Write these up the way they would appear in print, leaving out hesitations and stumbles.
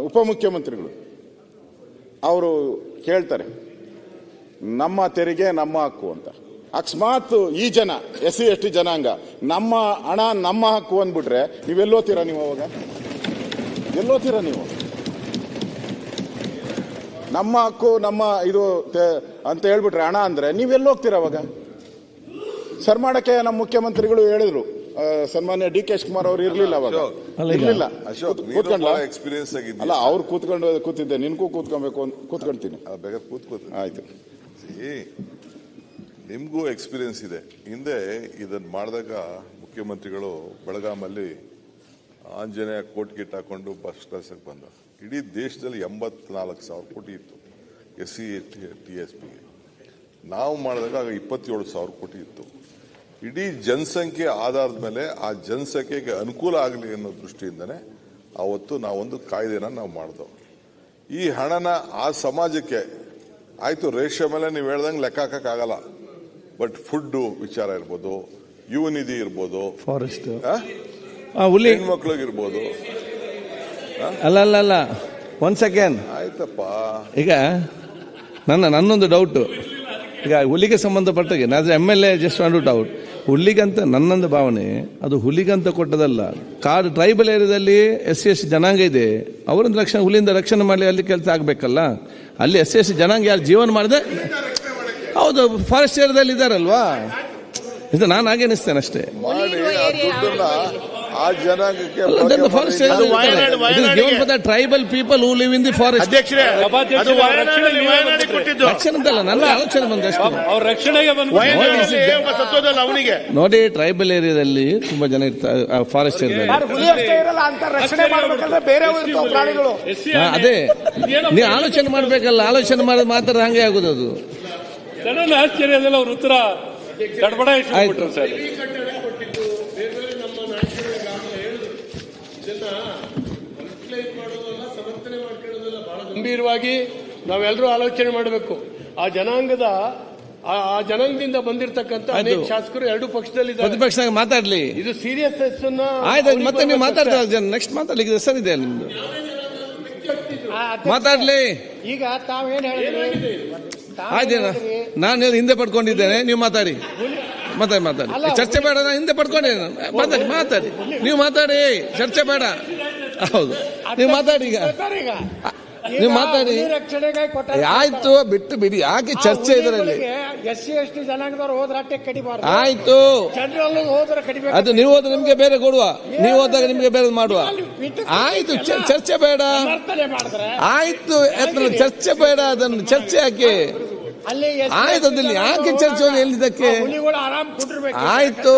ಉಪಮುಖ್ಯಮಂತ್ರಿಗಳು ಅವರು ಕೇಳ್ತಾರೆ ನಮ್ಮ ತೆರಿಗೆ ನಮ್ಮ ಹಕ್ಕು ಅಂತ. ಅಕಸ್ಮಾತ್ ಈ ಜನ SC/ST ಜನಾಂಗ ನಮ್ಮ ಹಣ ನಮ್ಮ ಹಕ್ಕು ಅಂದ್ಬಿಟ್ರೆ ನೀವೆಲ್ಲೋತೀರಾ? ನೀವು ಅವಾಗ ಎಲ್ಲೋತೀರಾ? ನೀವು ನಮ್ಮ ಹಕ್ಕು ನಮ್ಮ ಇದು ಅಂತ ಹೇಳ್ಬಿಟ್ರೆ ಹಣ ಅಂದ್ರೆ ನೀವೆಲ್ಲೋಗ್ತೀರಾ ಅವಾಗ? ಸರ್ ಮಾಡಕ್ಕೆ ನಮ್ಮ ಮುಖ್ಯಮಂತ್ರಿಗಳು ಹೇಳಿದ್ರು, ಸನ್ಮಾನ್ಯ DK ಶಿವಕುಮಾರ್ ಅವರು ಇರ್ಲಿಲ್ಲ ಅವಾಗ, ಇರ್ಲಿಲ್ಲ. ಎಕ್ಸ್ಪೀರಿಯನ್ಸ್ ಆಗಿದೆ. ಅಲ್ಲ, ಅವ್ರು ಕೂತಿದ್ದೆ, ನಿನ್ಗೂ ಕೂತ್ಕೊಬೇಕು ಅಂತ ಕೂತ್ಕೊಳ್ತೀನಿ. ಆಯ್ತು, ನಿಮ್ಗೂ ಎಕ್ಸ್ಪೀರಿಯನ್ಸ್ ಇದೆ. ಹಿಂದೆ ಇದನ್ನ ಮಾಡಿದಾಗ ಮುಖ್ಯಮಂತ್ರಿಗಳು ಬೆಳಗಾಮಲ್ಲಿ ಆಂಜನೇಯ ಕೋಟ್ ಗಿಟ್ ಹಾಕೊಂಡು ಬಸ್ ಕ್ಲಾಸ್ಗೆ ಬಂದ. ಇಡೀ ದೇಶದಲ್ಲಿ 84,000 ಕೋಟಿ ಇತ್ತು SC/TSPಗೆ. ನಾವು ಮಾಡಿದಾಗ ಆಗ 27,000 ಕೋಟಿ ಇತ್ತು. ಇಡೀ ಜನಸಂಖ್ಯೆ ಆಧಾರದ ಮೇಲೆ ಆ ಜನಸಂಖ್ಯೆಗೆ ಅನುಕೂಲ ಆಗಲಿ ಅನ್ನೋ ದೃಷ್ಟಿಯಿಂದನೇ ಅವತ್ತು ನಾವೊಂದು ಕಾಯ್ದೆನ ನಾವು ಮಾಡಿದೆವು. ಈ ಹಣನ ಆ ಸಮಾಜಕ್ಕೆ ಆಯ್ತು, ರೇಷ್ಯೆ ಮೇಲೆ ನೀವು ಹೇಳ್ದಂಗೆ ಲೆಕ್ಕ ಹಾಕಕ್ಕಾಗಲ್ಲ, ಬಟ್ ಫುಡ್ ವಿಚಾರ ಇರ್ಬೋದು, ಯುವ ನಿಧಿ ಇರ್ಬೋದು, ಫಾರೆಸ್ಟ್ ಹೆಣ್ಮಕ್ಳಿಗಿರ್ಬೋದು. ಅಲ್ಲ ಒಂದ್ ಸೆಕೆಂಡ್ ಆಯ್ತಪ್ಪ. ಈಗ ನನ್ನೊಂದು ಡೌಟ್, ಈಗ ಹುಲಿಗೆ ಸಂಬಂಧಪಟ್ಟಾಗೆ ನಾದ್ರೆ MLA just want to doubt, ಹುಲಿಗಂತ ನನ್ನೊಂದು ಭಾವನೆ, ಅದು ಹುಲಿಗಂತ ಕೊಟ್ಟದಲ್ಲ. ಕಾಡು ಟ್ರೈಬಲ್ ಏರಿಯಾದಲ್ಲಿ SC/ST ಜನಾಂಗ ಇದೆ, ಅವರೊಂದು ರಕ್ಷಣೆ, ಹುಲಿಯಿಂದ ರಕ್ಷಣೆ ಮಾಡಿ ಅಲ್ಲಿ ಕೆಲಸ ಆಗ್ಬೇಕಲ್ಲ. ಅಲ್ಲಿ SC/ST ಜನಾಂಗ ಯಾರು ಜೀವನ ಮಾಡಿದೆ, ಹೌದು, ಫಾರೆಸ್ಟ್ ಏರಿಯಾದಲ್ಲಿ ಇದ್ದಾರಲ್ವಾ, ಇದು ನಾನು ಹಾಗೆ ಅನಿಸ್ತೇನೆ ಅಷ್ಟೇ. ಆ ಜನಾಂಗಕ್ಕೆ tribal people who live in the forest. ನನ್ನ ಆಲೋಚನೆ ನೋಡಿ, ಟ್ರೈಬಲ್ ಏರಿಯಾದಲ್ಲಿ ತುಂಬಾ ಜನ ಇರ್ತಾರೆ, ಫಾರೆಸ್ಟ್ ಏರಿಯಾದಲ್ಲಿ. ಅದೇ ನೀವು ಆಲೋಚನೆ ಮಾಡ್ಬೇಕಲ್ಲ, ಆಲೋಚನೆ ಮಾಡೋದು ಮಾತ್ರ ಹಂಗೆ ಆಗುದು. ಅದು ಆಶ್ಚರ್ಯದಲ್ಲಿ ಅವ್ರ ಉತ್ತರ ಆಯ್ತು ಸರ್. ಗಂಭೀರವಾಗಿ ನಾವೆಲ್ಲರೂ ಆಲೋಚನೆ ಮಾಡಬೇಕು. ಆ ಜನಾಂಗದಿಂದ ಬಂದಿರತಕ್ಕಂಥ ಅನೇಕ ಶಾಸಕರು ಎರಡು ಪಕ್ಷದಲ್ಲಿ ಪ್ರತಿಪಕ್ಷ ಮಾತಾಡ್ಲಿ, ಇದು ಸೀರಿಯಸ್ನೆಸ್ ಆಯ್ತು. ಮತ್ತೆ ನೀವು ಮಾತಾಡ್ತಾ ನೆಕ್ಸ್ಟ್ ಮಾತಾಡ್ಲಿಕ್ಕೆ ಹೆಸರು ಇದೆ ನಿಮ್ದು, ಮಾತಾಡ್ಲಿ. ಈಗ ತಾವೇನ್ ಹೇಳಿದ್ರಿ? ಆಯ್ತೇನ, ನಾನು ಹಿಂದೆ ಪಡ್ಕೊಂಡಿದ್ದೇನೆ, ನೀವು ಮಾತಾಡಿ. ಚರ್ಚೆ ಬೇಡ, ನಾನು ಹಿಂದೆ ಪಡ್ಕೊಂಡಿದ್ದೇನೆ, ಮಾತಾಡಿ. ನೀವು ಮಾತಾಡಿ, ಚರ್ಚೆ ಬೇಡ. ಹೌದು, ನೀವು ಮಾತಾಡಿ. ಈಗ ನೀವು ಮಾತಾಡಿ, ಆಯ್ತು, ಬಿಟ್ಟು ಬಿಡಿ, ಯಾಕೆ ಚರ್ಚೆ ಇದರಲ್ಲಿ? SC/ST ಜನಾಂಗದವ್ರು ಹೋದ್ರೆ ಅಟ್ಟೆ ಕಡಿಬಾರ್ದು. ಆಯ್ತು, ಹೋದ್ರೆ ಕಡಿಬೇಕು. ಅದು ನೀವು ಹೋದ್ರೆ ನಿಮ್ಗೆ ಬೇರೆ ಕೊಡುವ, ನೀವು ಹೋದಾಗ ನಿಮ್ಗೆ ಬೇರೆ ಮಾಡುವ. ಆಯ್ತು, ಚರ್ಚೆ ಬೇಡ. ಆಯ್ತು, ಚರ್ಚೆ ಬೇಡ, ಅದನ್ನು ಚರ್ಚೆ ಯಾಕೆ? ಆಯ್ತು, ಅದಲ್ಲಿ ಯಾಕೆ ಚರ್ಚೆ ಎಲ್ಲಿದ್ದಕ್ಕೆ? ಆಯ್ತು,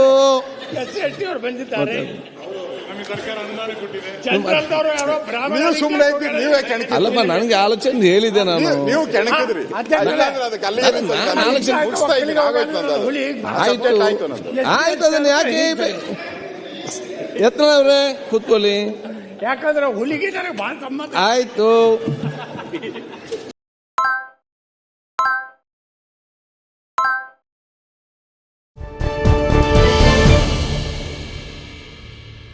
ಅಲ್ಲಪ್ಪ, ನನಗೆ ಆಲೋಚನೆ ಹೇಳಿದೆ ನಾನು. ಆಯ್ತು, ಅದನ್ನ ಯಾಕೆ ಯತ್ನಾಳ್ ಅವ್ರೆ ಕೂತ್ಕೊಳ್ಳಿ. ಯಾಕಂದ್ರೆ ಹುಲಿಗೆ ಬಹಳ ಸಂಬಂಧ. ಆಯ್ತು.